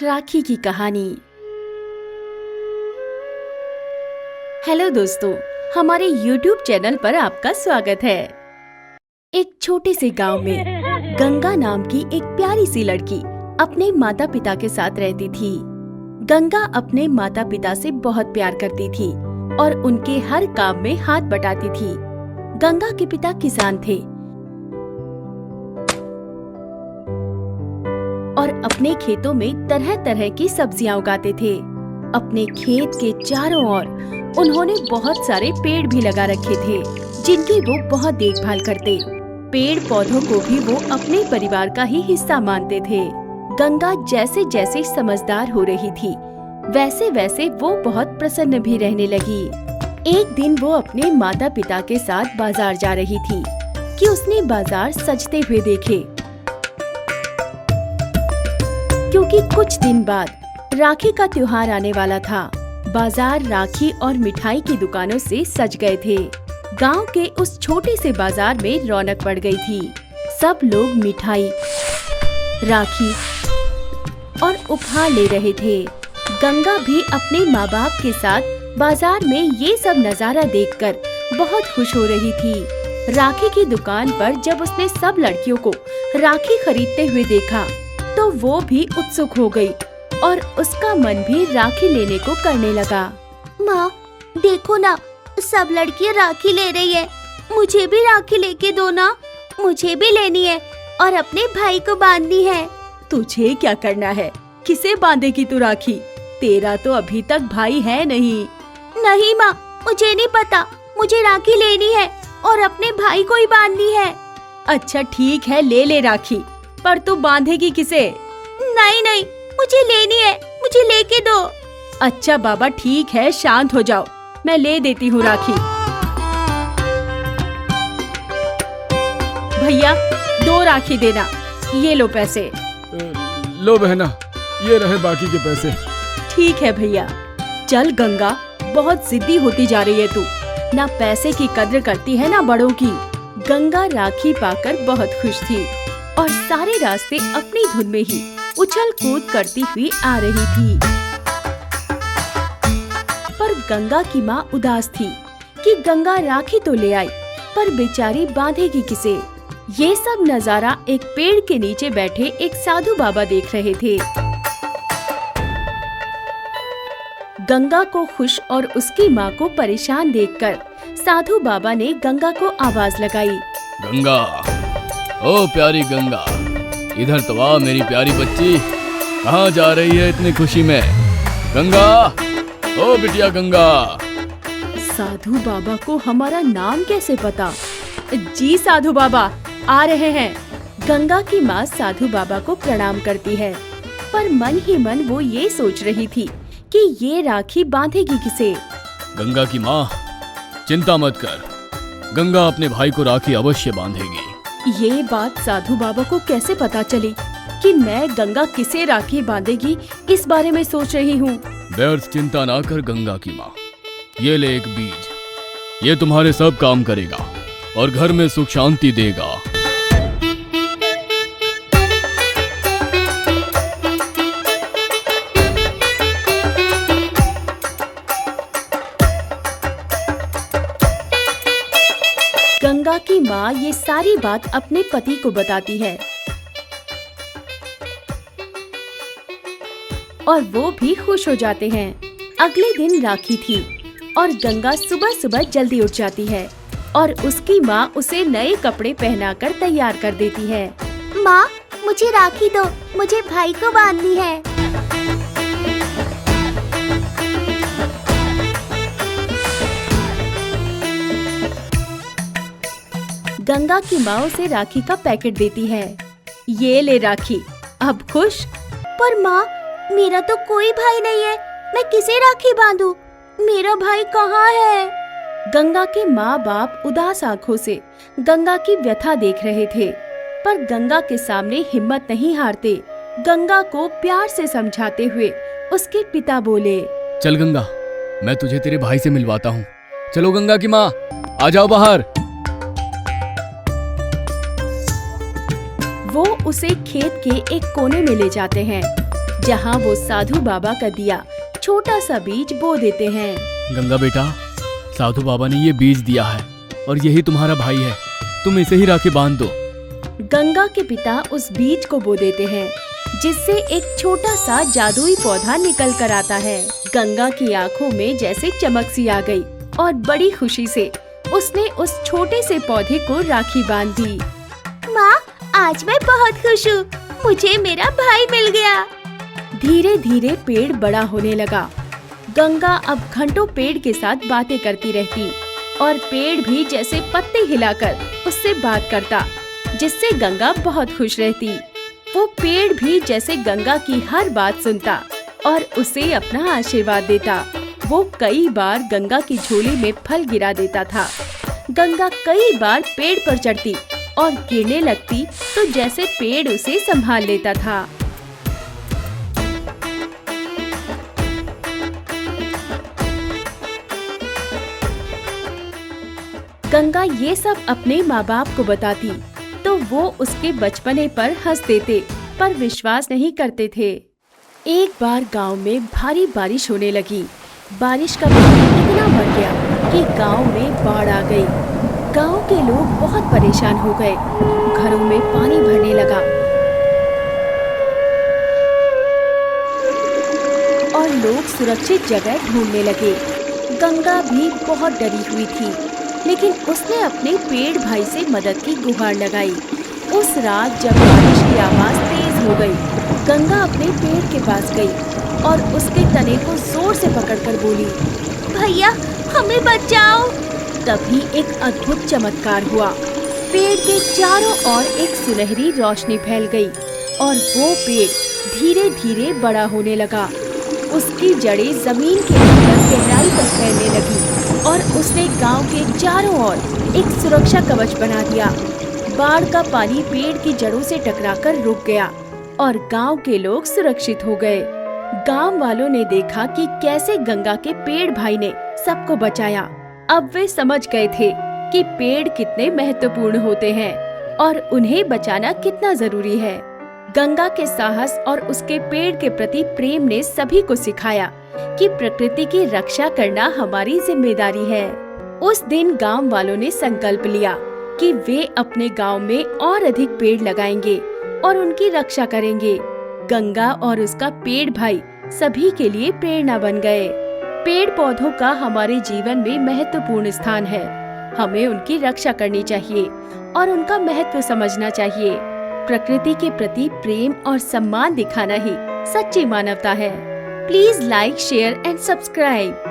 राखी की कहानी। हेलो दोस्तों, हमारे YouTube चैनल पर आपका स्वागत है। एक छोटे से गांव में गंगा नाम की एक प्यारी सी लड़की अपने माता पिता के साथ रहती थी। गंगा अपने माता पिता से बहुत प्यार करती थी और उनके हर काम में हाथ बटाती थी। गंगा के पिता किसान थे और अपने खेतों में तरह तरह की सब्जियां उगाते थे। अपने खेत के चारों ओर उन्होंने बहुत सारे पेड़ भी लगा रखे थे जिनकी वो बहुत देखभाल करते। पेड़ पौधों को भी वो अपने परिवार का ही हिस्सा मानते थे। गंगा जैसे जैसे समझदार हो रही थी वैसे वैसे वो बहुत प्रसन्न भी रहने लगी। एक दिन वो अपने माता पिता के साथ बाजार जा रही थी कि उसने बाजार सजते हुए देखे, क्योंकि कुछ दिन बाद राखी का त्योहार आने वाला था। बाजार राखी और मिठाई की दुकानों से सज गए थे। गांव के उस छोटे से बाजार में रौनक बढ़ गई थी। सब लोग मिठाई, राखी और उपहार ले रहे थे। गंगा भी अपने माँ बाप के साथ बाजार में ये सब नजारा देखकर बहुत खुश हो रही थी। राखी की दुकान पर जब उसने सब लड़कियों को राखी खरीदते हुए देखा तो वो भी उत्सुक हो गई और उसका मन भी राखी लेने को करने लगा। माँ, देखो ना, सब लड़कियाँ राखी ले रही है। मुझे भी राखी लेके दो ना, मुझे भी लेनी है और अपने भाई को बांधनी है। तुझे क्या करना है? किसे बांधेगी तू राखी? तेरा तो अभी तक भाई है नहीं। नहीं माँ, मुझे नहीं पता, मुझे राखी लेनी है और अपने भाई को ही बांधनी है। अच्छा ठीक है, ले ले राखी, पर तू बांधेगी किसे? नहीं नहीं, मुझे लेनी है, मुझे लेके दो। अच्छा बाबा ठीक है, शांत हो जाओ, मैं ले देती हूँ राखी। भैया 2 राखी देना, ये लो पैसे। लो बहना, ये रहे बाकी के पैसे। ठीक है भैया। चल गंगा, बहुत जिद्दी होती जा रही है तू, ना पैसे की कद्र करती है ना बड़ों की। गंगा राखी पाकर बहुत खुश थी और सारे रास्ते अपनी धुन में ही उछल कूद करती हुई आ रही थी। पर गंगा की माँ उदास थी कि गंगा राखी तो ले आई पर बेचारी बांधेगी किसे। ये सब नजारा एक पेड़ के नीचे बैठे एक साधु बाबा देख रहे थे। गंगा को खुश और उसकी माँ को परेशान देखकर साधु बाबा ने गंगा को आवाज लगाई। गंगा, ओ प्यारी गंगा, इधर तो आ मेरी प्यारी बच्ची। कहाँ जा रही है इतनी खुशी में? गंगा, ओ बिटिया गंगा। साधु बाबा को हमारा नाम कैसे पता? जी साधु बाबा, आ रहे हैं। गंगा की माँ साधु बाबा को प्रणाम करती है, पर मन ही मन वो ये सोच रही थी कि ये राखी बांधेगी किसे। गंगा की माँ, चिंता मत कर, गंगा अपने भाई को राखी अवश्य बांधेगी। ये बात साधु बाबा को कैसे पता चली कि मैं गंगा किसे राखी बांधेगी इस बारे में सोच रही हूँ। व्यर्थ चिंता ना कर गंगा की माँ, ये ले एक बीज, ये तुम्हारे सब काम करेगा और घर में सुख शांति देगा। गंगा की माँ ये सारी बात अपने पति को बताती है और वो भी खुश हो जाते हैं। अगले दिन राखी थी और गंगा सुबह सुबह जल्दी उठ जाती है और उसकी माँ उसे नए कपड़े पहनाकर तैयार कर देती है। माँ, मुझे राखी दो, मुझे भाई को बांधनी है। गंगा की माँ उसे राखी का पैकेट देती है। ये ले राखी, अब खुश? पर माँ, मेरा तो कोई भाई नहीं है, मैं किसे राखी बांधूं? मेरा भाई कहाँ है? गंगा के माँ बाप उदास आंखों से गंगा की व्यथा देख रहे थे, पर गंगा के सामने हिम्मत नहीं हारते। गंगा को प्यार से समझाते हुए उसके पिता बोले, चल गंगा, मैं तुझे तेरे भाई से मिलवाता हूँ। चलो गंगा की माँ, आ जाओ बाहर। वो उसे खेत के एक कोने में ले जाते हैं। जहाँ वो साधु बाबा का दिया छोटा सा बीज बो देते हैं। गंगा बेटा, साधु बाबा ने ये बीज दिया है और यही तुम्हारा भाई है, तुम इसे ही राखी बांध दो। गंगा के पिता उस बीज को बो देते हैं, जिससे एक छोटा सा जादुई पौधा निकल कर आता है। गंगा की आंखों में जैसे चमक सी आ गई और बड़ी खुशी से उसने उस छोटे से पौधे को राखी बांध दी। माँ, आज मैं बहुत खुश हूँ, मुझे मेरा भाई मिल गया। धीरे धीरे पेड़ बड़ा होने लगा। गंगा अब घंटों पेड़ के साथ बातें करती रहती और पेड़ भी जैसे पत्ते हिलाकर उससे बात करता, जिससे गंगा बहुत खुश रहती। वो पेड़ भी जैसे गंगा की हर बात सुनता और उसे अपना आशीर्वाद देता। वो कई बार गंगा की झोली में फल गिरा देता था। गंगा कई बार पेड़ पर चढ़ती और गिरने लगती तो जैसे पेड़ उसे संभाल लेता था। गंगा ये सब अपने माँ बाप को बताती तो वो उसके बचपने पर हंस देते, पर विश्वास नहीं करते थे। एक बार गांव में भारी बारिश होने लगी। बारिश का पानी इतना बढ़ गया कि गांव में बाढ़ आ गई। गांव के लोग बहुत परेशान हो गए। घरों में पानी भरने लगा और लोग सुरक्षित जगह ढूंढने लगे। गंगा भी बहुत डरी हुई थी, लेकिन उसने अपने पेड़ भाई से मदद की गुहार लगाई। उस रात जब बारिश की आवाज तेज हो गई, गंगा अपने पेड़ के पास गई और उसके तने को जोर से पकड़कर बोली, भैया, हमें बचाओ। तभी एक अद्भुत चमत्कार हुआ। पेड़ के चारों ओर एक सुनहरी रोशनी फैल गई और वो पेड़ धीरे धीरे बड़ा होने लगा। उसकी जड़ें जमीन के अंदर गहराई तक फैलने लगी और उसने गांव के चारों ओर एक सुरक्षा कवच बना दिया। बाढ़ का पानी पेड़ की जड़ों से टकराकर रुक गया और गांव के लोग सुरक्षित हो गए। गांव वालों ने देखा कि कैसे गंगा के पेड़ भाई ने सबको बचाया। अब वे समझ गए थे कि पेड़ कितने महत्वपूर्ण होते हैं और उन्हें बचाना कितना जरूरी है। गंगा के साहस और उसके पेड़ के प्रति प्रेम ने सभी को सिखाया कि प्रकृति की रक्षा करना हमारी जिम्मेदारी है। उस दिन गांव वालों ने संकल्प लिया कि वे अपने गांव में और अधिक पेड़ लगाएंगे और उनकी रक्षा करेंगे। गंगा और उसका पेड़ भाई सभी के लिए प्रेरणा बन गए। पेड़ पौधों का हमारे जीवन में महत्वपूर्ण स्थान है। हमें उनकी रक्षा करनी चाहिए और उनका महत्व समझना चाहिए। प्रकृति के प्रति प्रेम और सम्मान दिखाना ही सच्ची मानवता है। Please like, share and subscribe.